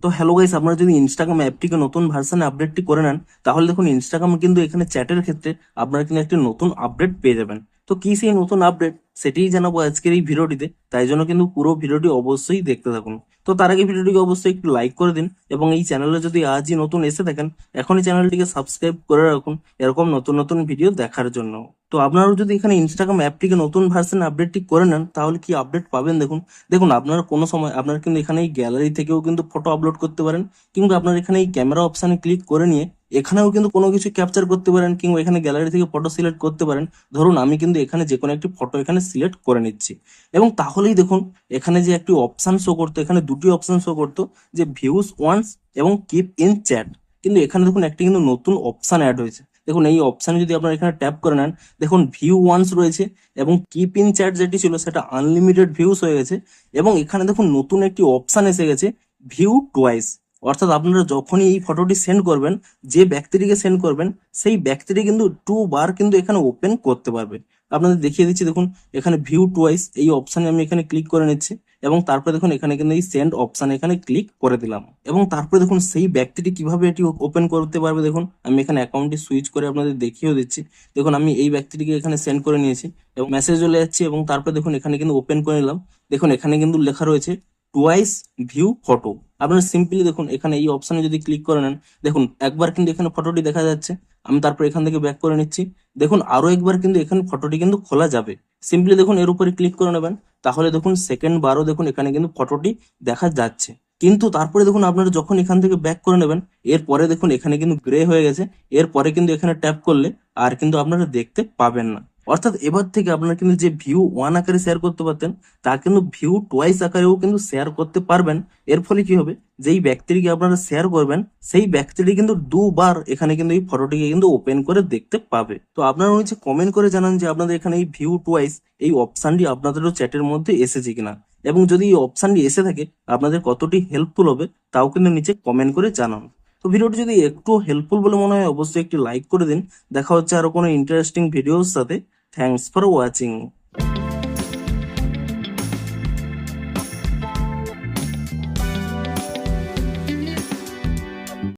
তো hello guys, আপনারা যদি ইনস্টাগ্রাম অ্যাপটিকে নতুন ভার্সনে আপডেটটি করে নেন, তাহলে দেখুন ইনস্টাগ্রামে কিন্তু এখানে চ্যাটের ক্ষেত্রে আপনারা কিন্তু একটি নতুন আপডেট পেয়ে যাবেন। তো কি সেই নতুন আপডেট, সেটিই জানাবো আজকের এই ভিডিওটিতে। তাই জন্য কিন্তু পুরো ভিডিওটি অবশ্যই দেখতে থাকুন। তো তার আগে ভিডিওটিকে অবশ্যই একটু লাইক করে দিন, এবং এই চ্যানেলে যদি আজই নতুন এসে থাকেন, এখনই চ্যানেলটিকে সাবস্ক্রাইব করে রাখুন এরকম নতুন নতুন ভিডিও দেখার জন্য। তো আপনারাও যদি এখানে ইনস্টাগ্রাম অ্যাপটিকে নতুন ভার্সন আপডেটটি করে নেন, তাহলে কি আপডেট পাবেন দেখুন। দেখুন, আপনারা কোনো সময় আপনারা কিন্তু এখানে এই গ্যালারি থেকেও কিন্তু ফটো আপলোড করতে পারেন, কিংবা আপনারা এখানে এই ক্যামেরা অপশানে ক্লিক করে নিয়ে এখানেও কিন্তু কোনো কিছু ক্যাপচার করতে পারেন, কিংবা এখানে গ্যালারি থেকে ফটো সিলেক্ট করতে পারেন। ধরুন আমি কিন্তু এখানে যে কোনো একটি ফটো এখানে সিলেক্ট করে নিচ্ছি, এবং তাহলেই দেখুন এখানে যে একটি অপশান শো করতো, এখানে দুটি অপশান শো করতো, যে ভিউস ওয়ান্স এবং কিপ ইন চ্যাট। কিন্তু এখানে দেখুন একটি কিন্তু নতুন অপশান অ্যাড হয়েছে। দেখুন এই অপশানে যদি আপনারা এখানে ট্যাপ করে নেন, দেখুন ভিউ ওয়ান্স রয়েছে, এবং কিপ ইন চ্যাট যেটি ছিল সেটা আনলিমিটেড ভিউস হয়ে গেছে। এবং এখানে দেখুন নতুন একটি অপশান এসে গেছে, ভিউ টুয়াইস। অর্থাৎ আপনারা যখনই এই ফটোটি সেন্ড করবেন, যে ব্যক্তিটিকে সেন্ড করবেন সেই ব্যক্তিটি কিন্তু 2 বার কিন্তু এখানে ওপেন করতে পারবে। আপনাদের দেখিয়ে দিচ্ছি, দেখুন এখানে ভিউ টুয়াইস এই অপশানে আমি এখানে ক্লিক করে নিচ্ছি, এবং তারপরে দেখুন এখানে কিন্তু এই সেন্ড অপশান এখানে ক্লিক করে দিলাম। এবং তারপরে দেখুন সেই ব্যক্তিটি কিভাবে এটি ওপেন করতে পারবে, দেখুন আমি এখানে অ্যাকাউন্টটি সুইচ করে আপনাদের দেখিয়েও দিচ্ছি। দেখুন আমি এই ব্যক্তিটিকে এখানে সেন্ড করে নিয়েছি, এবং মেসেজ চলে যাচ্ছে, এবং তারপরে দেখুন এখানে কিন্তু ওপেন করে নিলাম। দেখুন এখানে কিন্তু লেখা রয়েছে টুয়াইস ভিউ ফটো। আপনারা সিম্পলি দেখুন এখানে এই অপশানে যদি ক্লিক করে নেন, দেখুন একবার কিন্তু এখানে ফটোটি দেখা যাচ্ছে। আমি তারপর এখান থেকে ব্যাক করে নিচ্ছি। দেখুন আরো একবার কিন্তু এখানে ফটোটি কিন্তু খোলা যাবে। সিম্পলি দেখুন এর উপরে ক্লিক করে নেবেন, তাহলে দেখুন সেকেন্ড বারও দেখুন এখানে কিন্তু ফটোটি দেখা যাচ্ছে। কিন্তু তারপরে দেখুন আপনারা যখন এখান থেকে ব্যাক করে নেবেন, এরপরে দেখুন এখানে কিন্তু গ্রে হয়ে গেছে। এরপরে কিন্তু এখানে ট্যাপ করলে আর কিন্তু আপনারা দেখতে পাবেন না। অর্থাৎ এবার থেকে আপনারা কিন্তু যে ভিউ ওয়ান আকারে শেয়ার করতে পারতেন, তা কিন্তু ভিউ টুয়াইস আকারেও কিন্তু শেয়ার করতে পারবেন। এর ফলে কি হবে, যেই ব্যক্তিটিকে আপনারা শেয়ার করবেন সেই ব্যক্তিটি কিন্তু 2 বার এখানে কিন্তু এই ফটোটিকে কিন্তু ওপেন করে দেখতে পাবে। তো আপনারা নিচে কমেন্ট করে জানান যে আপনাদের এখানে এই ভিউ টুয়াইস এই অপশনটি আপনাদেরও চ্যাটের মধ্যে এসেছে কিনা, এবং যদি এই অপশনটি এসে থাকে আপনাদের কতটি হেল্পফুল হবে তাও কিন্তু নিচে কমেন্ট করে জানান। তো ভিডিওটি যদি একটু হেল্পফুল বলে মনে হয় অবশ্যই একটি লাইক করে দিন। দেখা হচ্ছে আরো কোনো ইন্টারেস্টিং ভিডিওর সাথে। Thanks for watching.